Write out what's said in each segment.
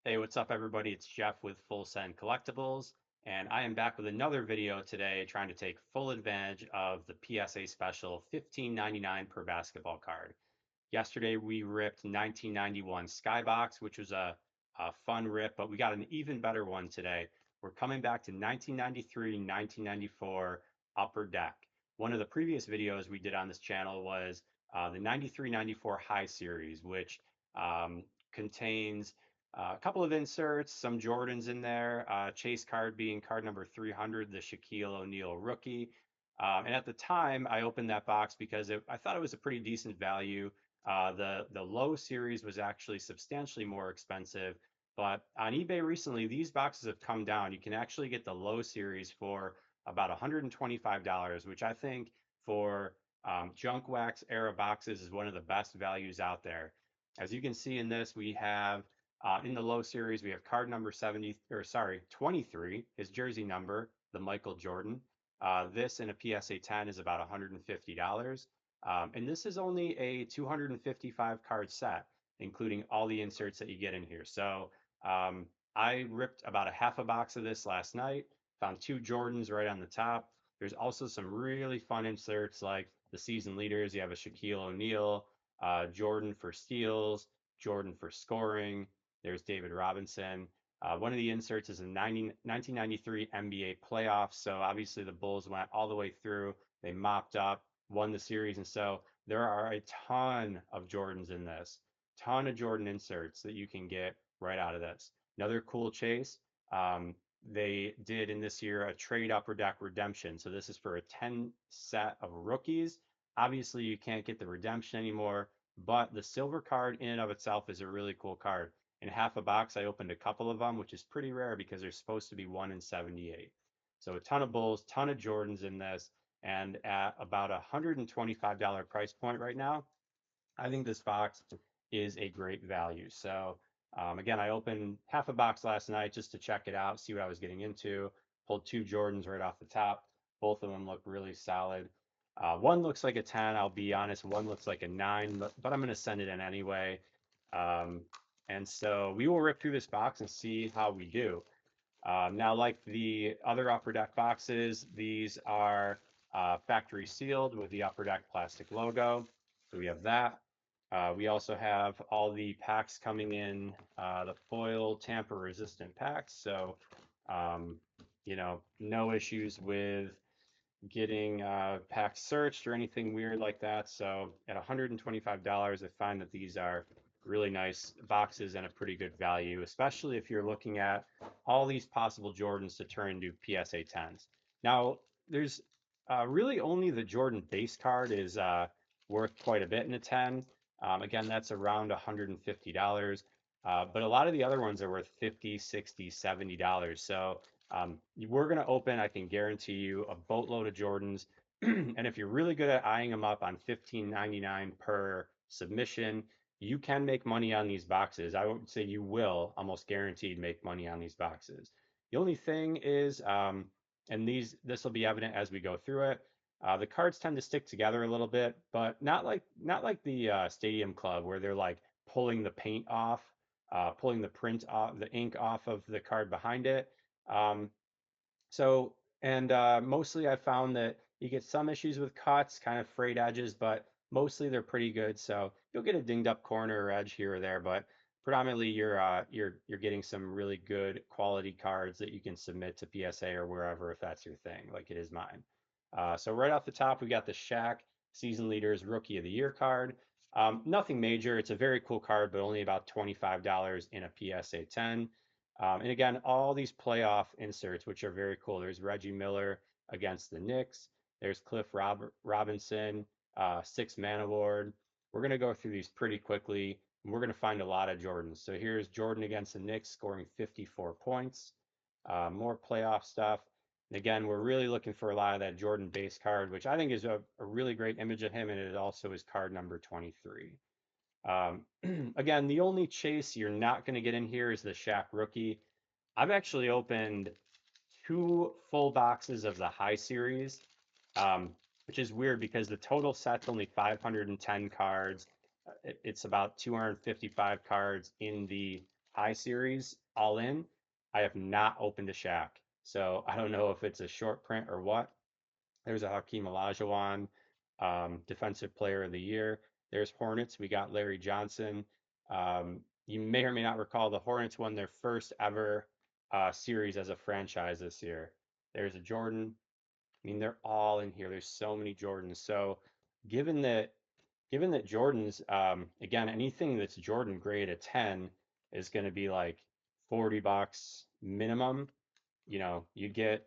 Hey, what's up, everybody? It's Jeff with Full Send Collectibles, and I am back with another video today trying to take full advantage of the PSA special $15.99 per basketball card. Yesterday, we ripped 1991 Skybox, which was a fun rip, but we got an even better one today. We're coming back to 1993, 1994 Upper Deck. One of the previous videos we did on this channel was the 93-94 High Series, which contains a couple of inserts, some Jordans in there, chase card being card number 300, the Shaquille O'Neal rookie. And at the time, I opened that box because I thought it was a pretty decent value. The low series was actually substantially more expensive, but on eBay recently, these boxes have come down. You can actually get the low series for about $125, which I think for junk wax era boxes is one of the best values out there. As you can see in this, we have in the low series, we have card number 70, or sorry, 23, his jersey number, the Michael Jordan. This in a PSA 10 is about $150. And this is only a 255 card set, including all the inserts that you get in here. So um, I ripped about a half a box of this last night, found two Jordans right on the top. There's also some really fun inserts like the season leaders. You have a Shaquille O'Neal, Jordan for steals, Jordan for scoring. There's David Robinson. One of the inserts is a 1993 NBA playoffs. So obviously the Bulls went all the way through. They mopped up, won the series. And so there are a ton of Jordans in this, ton of Jordan inserts that you can get right out of this. Another cool chase. Um, they did in this year a trade upper deck redemption. So this is for a 10 set of rookies. Obviously, you can't get the redemption anymore, but the silver card in and of itself is a really cool card. In half a box, I opened a couple of them, which is pretty rare because they're supposed to be 1 in 78. So a ton of Bulls, ton of Jordans in this, and at about a $125 price point right now, I think this box is a great value. So again, I opened half a box last night just to check it out, see what I was getting into. Pulled two Jordans right off the top. Both of them look really solid. One looks like a 10, I'll be honest. One looks like a 9, but I'm going to send it in anyway. Um, and so we will rip through this box and see how we do. Now, like the other Upper Deck boxes, these are factory sealed with the Upper Deck plastic logo. So we have that. We also have all the packs coming in, the foil tamper resistant packs. So, um, no issues with getting packs searched or anything weird like that. So at $125, I find that these are really nice boxes and a pretty good value, especially if you're looking at all these possible Jordans to turn into PSA 10s. Now, there's really only the Jordan base card is worth quite a bit in a 10. Again, that's around $150. But a lot of the other ones are worth 50, 60, $70. So we're going to open, I can guarantee you, a boatload of Jordans. And if you're really good at eyeing them up on 15.99 per submission, you can make money on these boxes. I would say you will almost guaranteed make money on these boxes. The only thing is, and this will be evident as we go through it. The cards tend to stick together a little bit, but not like the Stadium Club where they're like pulling the paint off, pulling the print off, the ink off of the card behind it. Um, so, and mostly I found that you get some issues with cuts, kind of frayed edges, but mostly they're pretty good. So you'll get a dinged up corner or edge here or there, but predominantly you're getting some really good quality cards that you can submit to PSA or wherever if that's your thing, like it is mine. So right off the top, we got the Shaq Season Leaders Rookie of the Year card. Nothing major. It's a very cool card, but only about $25 in a PSA 10. And again, all these playoff inserts, which are very cool. There's Reggie Miller against the Knicks. There's Robinson, six-man award. We're going to go through these pretty quickly. And we're going to find a lot of Jordans. So here's Jordan against the Knicks scoring 54 points. More playoff stuff. And again, we're really looking for a lot of that Jordan base card, which I think is a really great image of him. And it also is card number 23. Um, again, the only chase you're not going to get in here is the Shaq rookie. I've actually opened two full boxes of the high series, um, which is weird because the total set's only 510 cards. It's about 255 cards in the high series all in. I have not opened a Shaq. So I don't know if it's a short print or what. There's a Hakeem Olajuwon, Defensive Player of the Year. There's Hornets. We got Larry Johnson. You may or may not recall the Hornets won their first ever series as a franchise this year. There's a Jordan. I mean, they're all in here. There's so many Jordans. So given that given that Jordan's again, anything that's Jordan grade at 10 is going to be like $40 minimum. You know, you get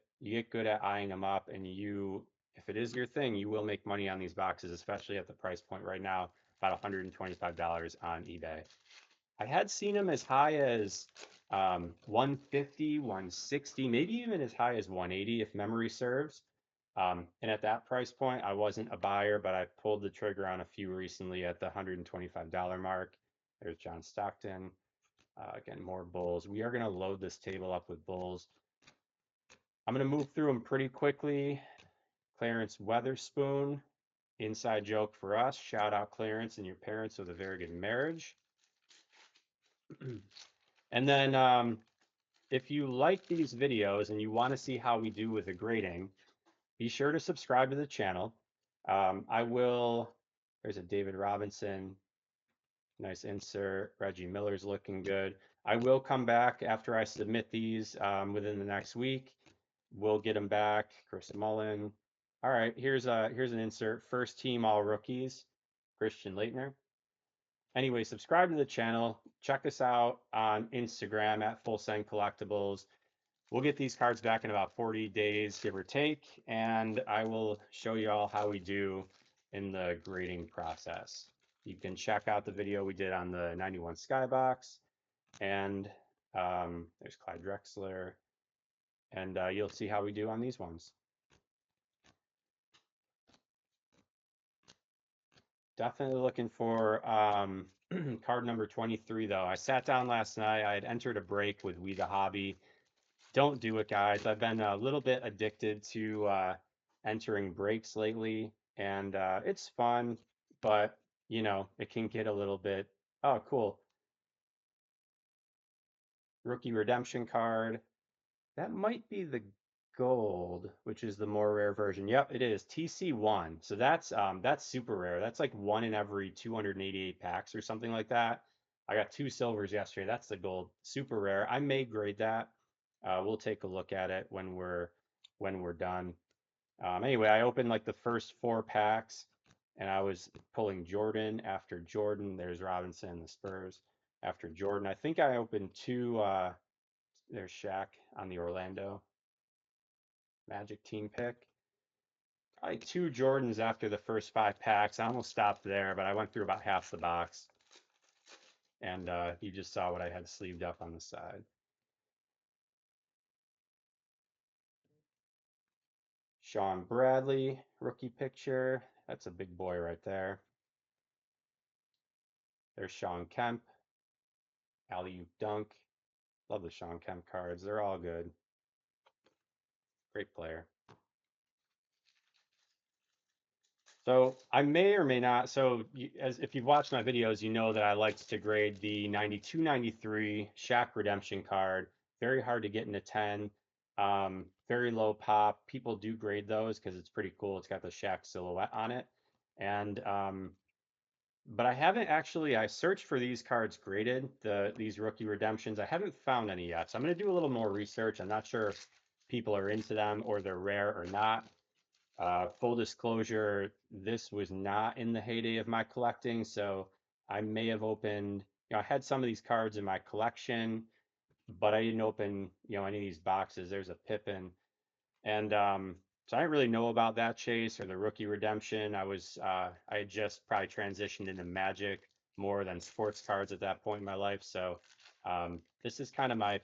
good at eyeing them up, and you, if it is your thing, you will make money on these boxes, especially at the price point right now, about $125 on eBay. I had seen them as high as 150, 160, maybe even as high as 180 if memory serves. And at that price point, I wasn't a buyer, but I pulled the trigger on a few recently at the $125 mark. There's John Stockton. Again, more Bulls. We are going to load this table up with Bulls. I'm going to move through them pretty quickly. Clarence Weatherspoon, inside joke for us. Shout out Clarence and your parents with a very good marriage. And then if you like these videos and you want to see how we do with the grading, be sure to subscribe to the channel. I will, there's a David Robinson, nice insert. Reggie Miller's looking good. I will come back after I submit these within the next week. We'll get them back. Chris Mullen. All right, here's an insert. First team all rookies, Christian Laettner. Anyway, subscribe to the channel. Check us out on Instagram at Full Send Collectibles. We'll get these cards back in about 40 days, give or take, and I will show you all how we do in the grading process. You can check out the video we did on the 91 Skybox, and there's Clyde Drexler, and you'll see how we do on these ones. Definitely looking for card number 23, though. I sat down last night. I had entered a break with We the Hobby. Don't do it, guys. I've been a little bit addicted to entering breaks lately, and it's fun, but you know, it can get a little bit. Oh, cool. Rookie redemption card. That might be the gold, which is the more rare version. Yep, it is TC1. So that's super rare. That's like one in every 288 packs or something like that. I got two silvers yesterday. That's the gold. Super rare. I may grade that. We'll take a look at it when we're done. Anyway, I opened like the first four packs, and I was pulling Jordan after Jordan. There's Robinson, the Spurs after Jordan. I think I opened two. There's Shaq on the Orlando Magic team pick. Probably two Jordans after the first five packs. I almost stopped there, but I went through about half the box. And you just saw what I had sleeved up on the side. Sean Bradley, rookie picture. That's a big boy right there. There's Sean Kemp, alley-oop dunk. Love the Sean Kemp cards. They're all good. Great player. So I may or may not. So as if you've watched my videos, you know that I liked to grade the 92-93 Shaq redemption card. Very hard to get into 10. Very low pop. People do grade those because it's pretty cool. It's got the Shaq silhouette on it. And but I haven't actually. I searched for these cards graded, these rookie redemptions. I haven't found any yet. So I'm going to do a little more research. I'm not sure if people are into them or they're rare or not. Full disclosure, this was not in the heyday of my collecting, so I may have opened, I had some of these cards in my collection, but I didn't open, any of these boxes. There's a Pippin, and so I didn't really know about that chase or the rookie redemption. I had just probably transitioned into Magic more than sports cards at that point in my life, so this is kind of my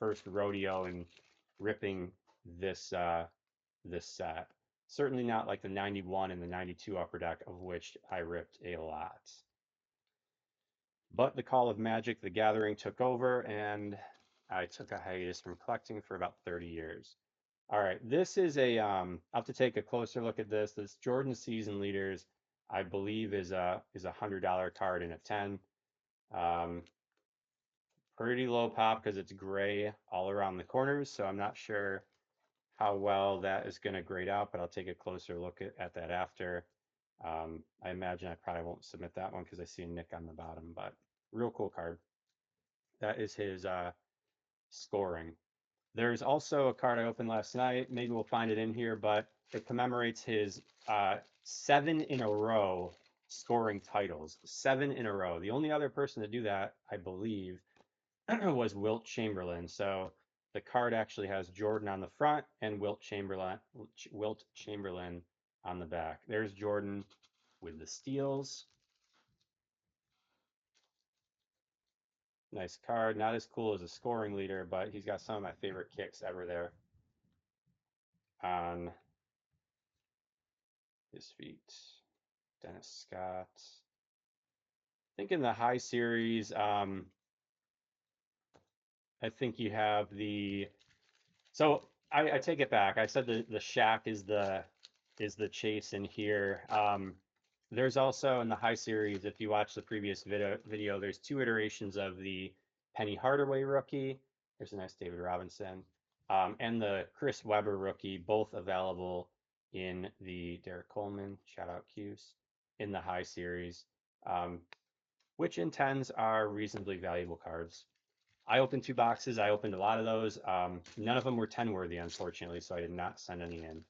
first rodeo in ripping this this set. Certainly not like the 91 and the 92 Upper Deck, of which I ripped a lot. But the Call of Magic, the Gathering took over, and I took a hiatus from collecting for about 30 years. All right, this is I'll have to take a closer look at this. This Jordan Season Leaders, I believe, is a $100 card in a 10. pretty low pop because it's gray all around the corners, so I'm not sure how well that is going to grade out, but I'll take a closer look at that after. I imagine I probably won't submit that one because I see a nick on the bottom, but real cool card. That is his scoring. There's also a card I opened last night. Maybe we'll find it in here, but it commemorates his 7 in a row scoring titles. 7 in a row. The only other person to do that, I believe, was Wilt Chamberlain. So the card actually has Jordan on the front and Wilt Chamberlain on the back. There's Jordan with the steals. Nice card. Not as cool as a scoring leader, but he's got some of my favorite kicks ever there on his feet. Dennis Scott. I think in the high series, I think you have the. So I take it back. I said the Shack is the chase in here. There's also in the high series, if you watch the previous video, there's 2 iterations of the Penny Hardaway rookie. There's a nice David Robinson, and the Chris Webber rookie, both available in the Derek Coleman, shout out Q's, in the high series, which in tens are reasonably valuable cards. I opened 2 boxes. I opened a lot of those. None of them were 10 worthy, unfortunately, so I did not send any in.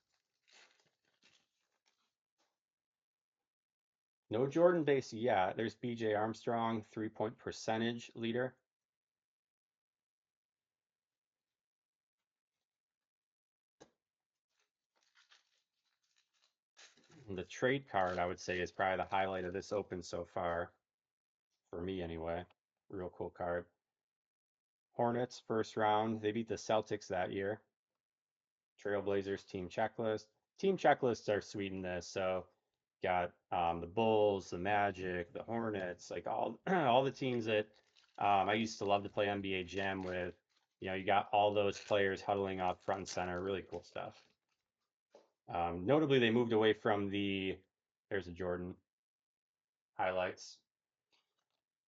No Jordan base yet. There's BJ Armstrong, 3-point percentage leader. The trade card, I would say, is probably the highlight of this open so far, for me anyway. Real cool card. Hornets, first round. They beat the Celtics that year. Trailblazers team checklist. Team checklists are sweet in this. So got the Bulls, the Magic, the Hornets, like all all the teams that I used to love to play NBA Jam with. You got all those players huddling up front and center. Really cool stuff. Notably, they moved away from there's a Jordan highlights.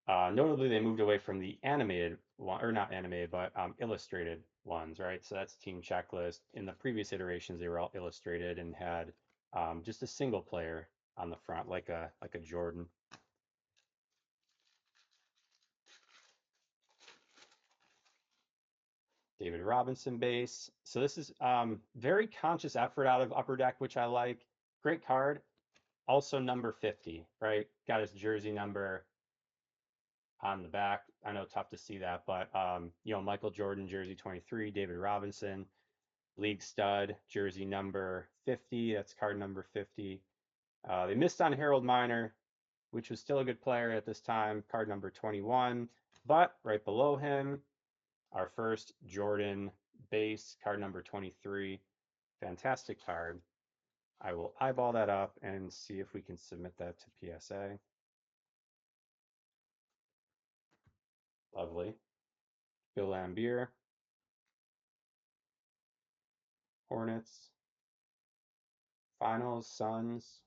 Notably, they moved away from the animated one, or not animated, but illustrated ones, right? So that's Team Checklist. In the previous iterations, they were all illustrated and had just a single player on the front, like a Jordan. David Robinson base. So this is very conscious effort out of Upper Deck, which I like. Great card. Also number 50, right? Got his jersey number on the back. I know tough to see that, but Michael Jordan jersey 23, David Robinson, league stud jersey number 50. That's card number 50. They missed on Harold Miner, which was still a good player at this time, card number 21. But right below him, our first Jordan base, card number 23. Fantastic card. I will eyeball that up and see if we can submit that to PSA. Lovely. Bill Laimbeer, Hornets, Finals, Suns,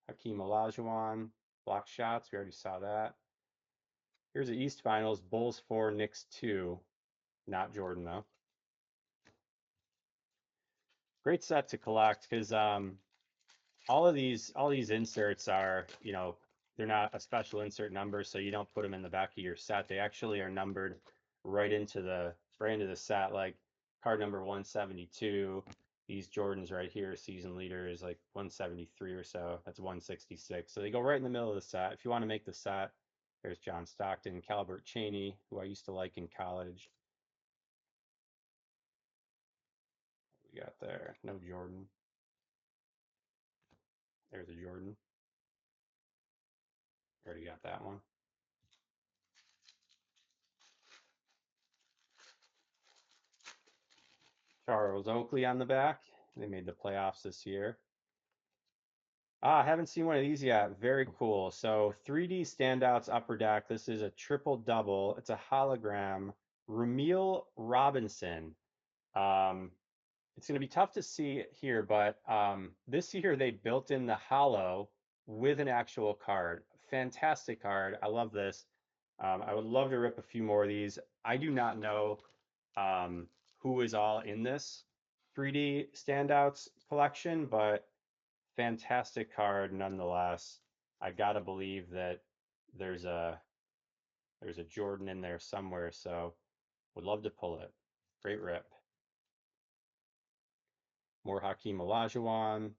Hakeem Olajuwon, block shots. We already saw that. Here's the East Finals, Bulls 4, Knicks 2. Not Jordan, though. Great set to collect because all these inserts are, they're not a special insert number, so you don't put them in the back of your set. They actually are numbered right into the set, like card number 172. These Jordans right here, season leaders, like 173 or so. That's 166. So they go right in the middle of the set. If you want to make the set, there's John Stockton, Calbert Cheaney, who I used to like in college. What we got there? No Jordan. There's a Jordan. Already got that one. Charles Oakley on the back. They made the playoffs this year. I haven't seen one of these yet. Very cool. So 3D standouts upper deck. This is a triple double. It's a hologram. Rumeal Robinson. Um, it's going to be tough to see here, but this year they built in the holo with an actual card. Fantastic card. I love this. I would love to rip a few more of these. I do not know um, who is all in this 3D standouts collection, but fantastic card nonetheless. I gotta believe that there's a there's a Jordan in there somewhere, so would love to pull it. Great rip. More Hakeem Olajuwon,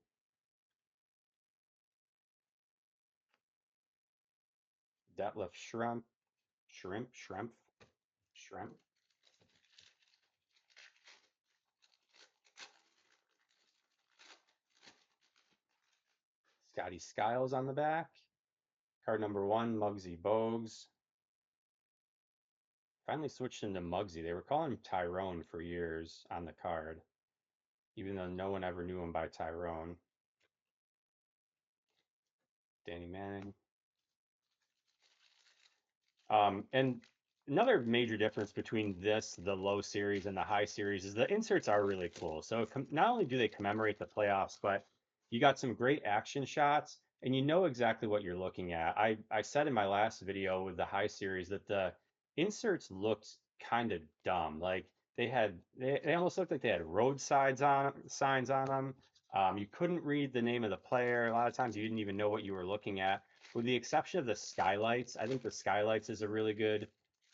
Detlef Shrimp. Scotty Skiles on the back. Card number one, Muggsy Bogues. Finally switched into Muggsy. They were calling him Tyrone for years on the card, even though no one ever knew him by Tyrone. Danny Manning. And another major difference between this, the low series, and the high series is the inserts are really cool. So not only do they commemorate the playoffs, but you got some great action shots, and you know exactly what you're looking at. I said in my last video with the high series that the inserts looked kind of dumb. Like they almost looked like they had road signs on them. You couldn't read the name of the player. A lot of times you didn't even know what you were looking at with the exception of the skylights. I think the skylights is a really good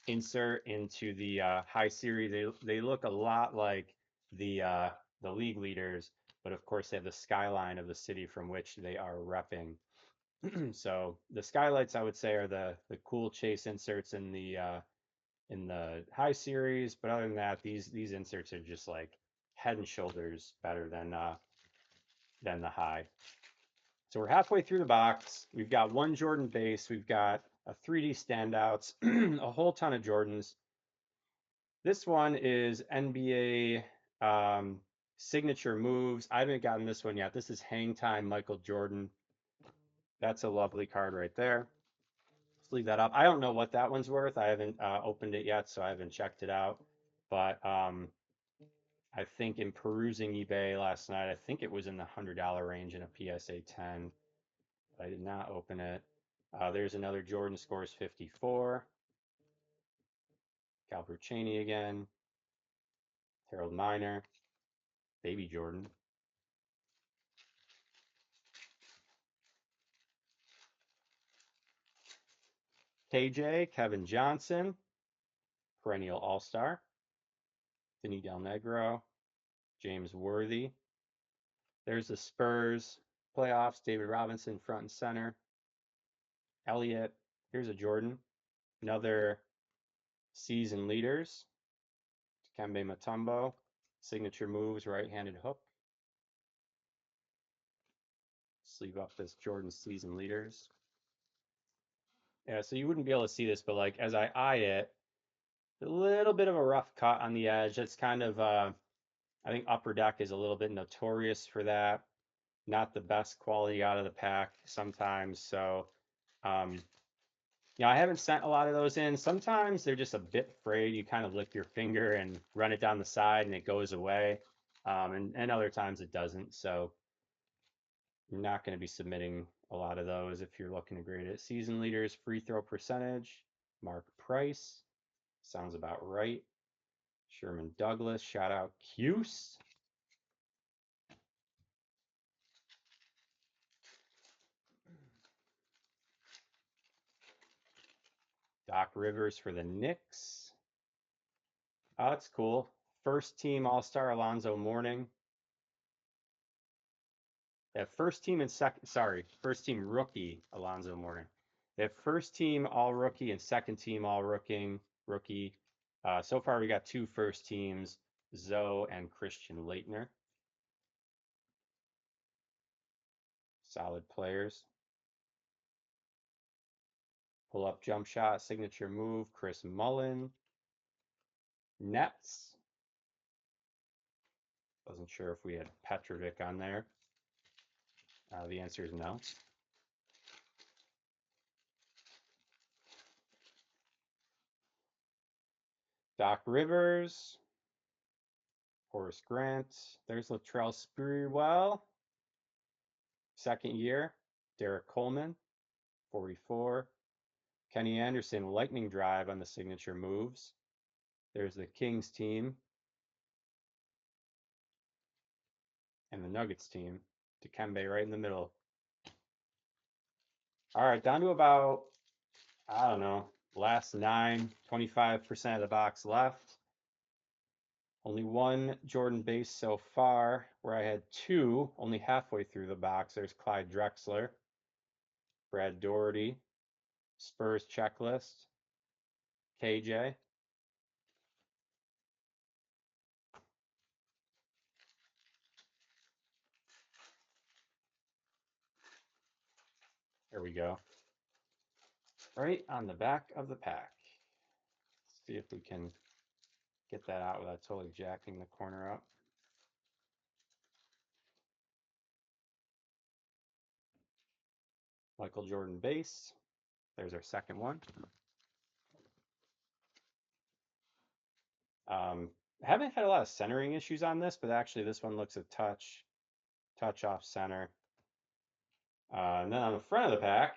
insert into the high series. They look a lot like the league leaders, but of course they have the skyline of the city from which they are repping. So the skylights, I would say, are the cool chase inserts in the high series. But other than that, these inserts are just like head and shoulders better than the high. So we're halfway through the box. We've got one Jordan base. We've got a 3D standouts, a whole ton of Jordans. This one is NBA signature moves. I haven't gotten this one yet. This is Hang Time Michael Jordan. That's a lovely card right there. Let's leave that up. I don't know what that one's worth. I haven't opened it yet, so I haven't checked it out. But I think in perusing eBay last night, I think it was in the $100 range in a PSA 10. I did not open it. There's another Jordan scores 54. Calbert Cheney again. Harold Miner. Baby Jordan. KJ, Kevin Johnson. Perennial All-Star. Vinny Del Negro. James Worthy. There's the Spurs playoffs. David Robinson front and center. Elliott. Here's a Jordan. Another season leaders. Kembe Mutombo. Signature moves, right-handed hook. Sleeve up this Jordan season leaders. Yeah, so you wouldn't be able to see this, but like as I eye it, a little bit of a rough cut on the edge. That's kind of I think Upper Deck is a little bit notorious for that. Not the best quality out of the pack sometimes. So um I haven't sent a lot of those in. Sometimes they're just a bit frayed. You kind of lick your finger and run it down the side and it goes away. And other times it doesn't. So you're not going to be submitting a lot of those if you're looking to grade it. Season leaders, free throw percentage, Mark Price. Sounds about right. Sherman Douglas, shout out Cuse. Doc Rivers for the Knicks. Oh, that's cool. First team All-Star Alonzo Mourning. They have first team and first team rookie Alonzo Mourning. They have first team all rookie and second team all rookie. So far we got two first teams, Zoe and Christian Laettner. Solid players. Pull up jump shot, signature move, Chris Mullin. Nets. Wasn't sure if we had Petrovic on there. The answer is no. Doc Rivers. Horace Grant. There's Latrell Sprewell. Second year. Derek Coleman. 44. Kenny Anderson, lightning drive on the signature moves. There's the Kings team and the Nuggets team. Dikembe right in the middle. All right, down to about, I don't know, last 9, 25% of the box left. Only one Jordan base so far, where I had two only halfway through the box. There's Clyde Drexler, Brad Daugherty, Spurs checklist, KJ. There we go. Right on the back of the pack. Let's see if we can get that out without totally jacking the corner up. Michael Jordan base. There's our second one. Haven't had a lot of centering issues on this, but actually this one looks a touch off center. And then on the front of the pack,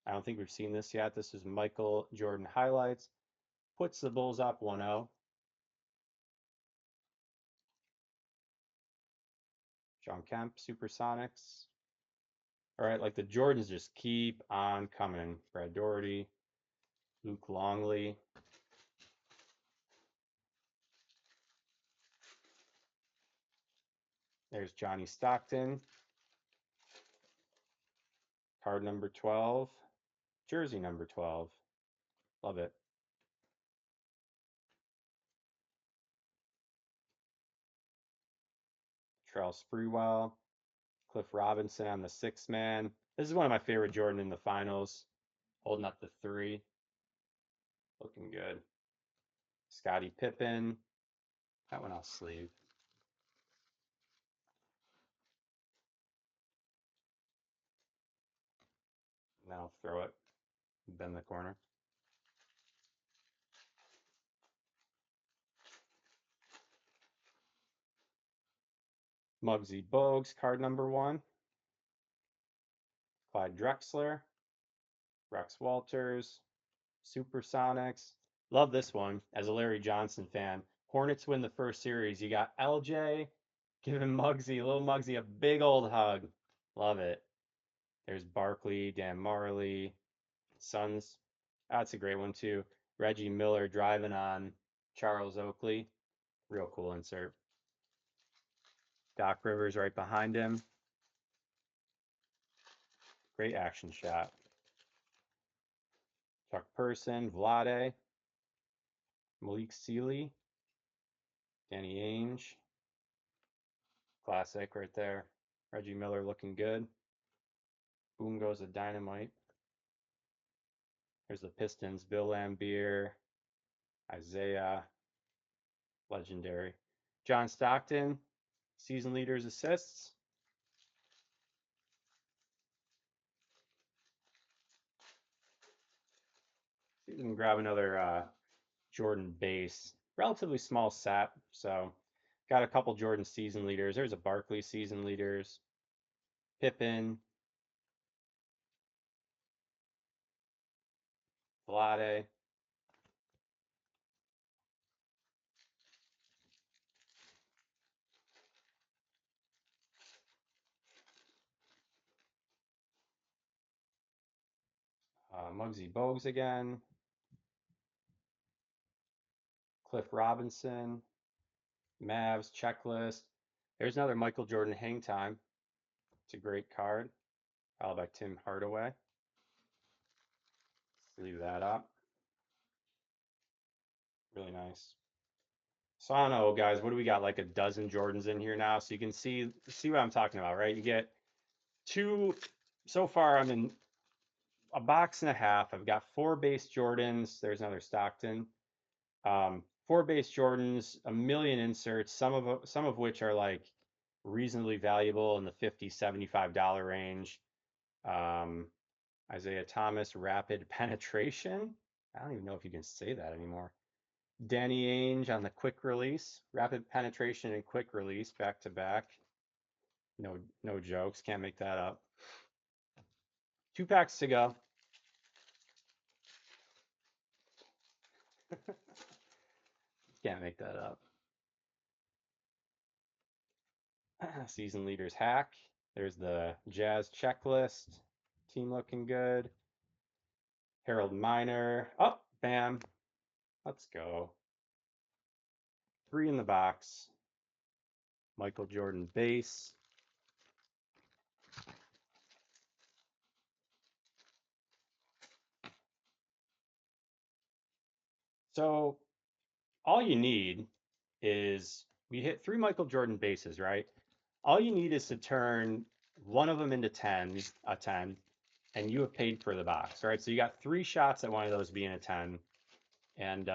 I don't think we've seen this yet. This is Michael Jordan highlights. Puts the Bulls up 1-0. John Kemp, Supersonics. All right, like the Jordans just keep on coming. Brad Daugherty, Luke Longley. There's Johnny Stockton. Card number 12. Jersey number 12. Love it. Terrell Sprewell. Cliff Robinson on the 6-man. This is one of my favorite Jordan in the finals. Holding up the 3. Looking good. Scottie Pippen. That one I'll sleeve. And then I'll throw it. Bend the corner. Muggsy Bogues, card number 1. Clyde Drexler. Rex Walters. Supersonics. Love this one as a Larry Johnson fan. Hornets win the first series. You got LJ giving little Muggsy, a big old hug. Love it. There's Barkley, Dan Marley, Suns. That's a great one too. Reggie Miller driving on Charles Oakley. Real cool insert. Doc Rivers right behind him. Great action shot. Chuck Person, Vlade, Malik Sealy, Danny Ainge. Classic right there. Reggie Miller looking good. Boom goes the dynamite. There's the Pistons, Bill Laimbeer, Isaiah, legendary. John Stockton, season leaders assists. See if we can grab another Jordan base. Relatively small set, so got a couple Jordan season leaders. There's a Barkley season leaders. Pippen, Vlade. Muggsy Bogues again. Cliff Robinson. Mavs checklist. There's another Michael Jordan hang time. It's a great card. Followed by Tim Hardaway. Let's leave that up. Really nice. So I don't know, guys. What do we got? Like a dozen Jordans in here now, so you can see what I'm talking about, right? You get two. So far, I'm in a box and a half. I've got 4 base Jordans. There's another Stockton. 4 base Jordans, a million inserts. Some of which are like reasonably valuable in the $50-$75 range. Isaiah Thomas, rapid penetration. I don't even know if you can say that anymore. Danny Ainge on the quick release, rapid penetration and quick release back to back. No jokes, can't make that up. 2 packs to go. Can't make that up. Season leaders hack. There's the Jazz checklist. Team looking good. Harold Miner. Oh, bam. Let's go. 3 in the box. Michael Jordan base. So all you need is we hit 3 Michael Jordan bases, right? All you need is to turn one of them into 10, a 10, and you have paid for the box, right? So you got 3 shots at one of those being a 10. And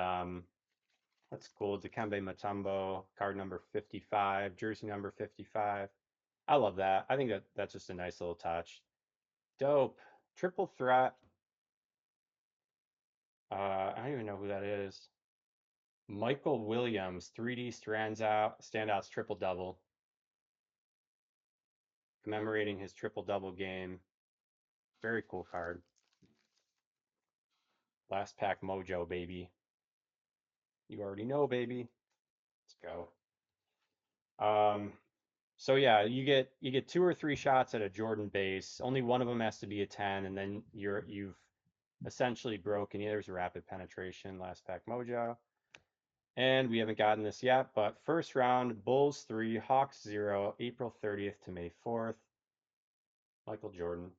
that's cool. Dikembe Mutombo, card number 55, jersey number 55. I love that. I think that that's just a nice little touch. Dope. Triple threat. I don't even know who that is. Michael Williams, 3D standouts triple double, commemorating his triple double game. Very cool card. Last pack mojo, baby. You already know, baby. Let's go. So yeah, you get 2 or 3 shots at a Jordan base. Only one of them has to be a 10, and then you've essentially broken. Yeah, there's a rapid penetration, last pack mojo. And we haven't gotten this yet, but first round, Bulls 3, Hawks 0, April 30th to May 4th. Michael Jordan.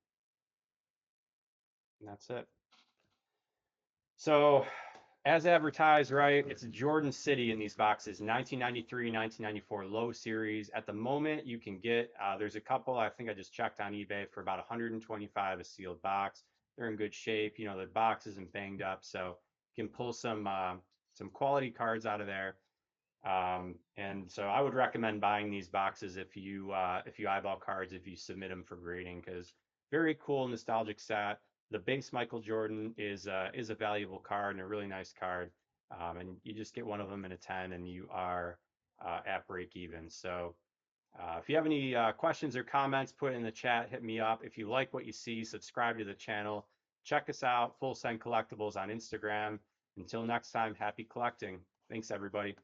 And that's it. So, as advertised, right, it's Jordan City in these boxes, 1993, 1994 low series. At the moment, you can get, there's a couple, I think I just checked on eBay for about 125 a sealed box. They're in good shape. You know, the box isn't banged up, so you can pull some quality cards out of there. And so I would recommend buying these boxes if you eyeball cards, if you submit them for grading, because very cool nostalgic set. The base Michael Jordan is a valuable card and a really nice card. And you just get one of them in a 10 and you are at break even. So if you have any questions or comments, put it in the chat, hit me up. If you like what you see, subscribe to the channel. Check us out, Full Send Collectibles on Instagram. Until next time, happy collecting. Thanks, everybody.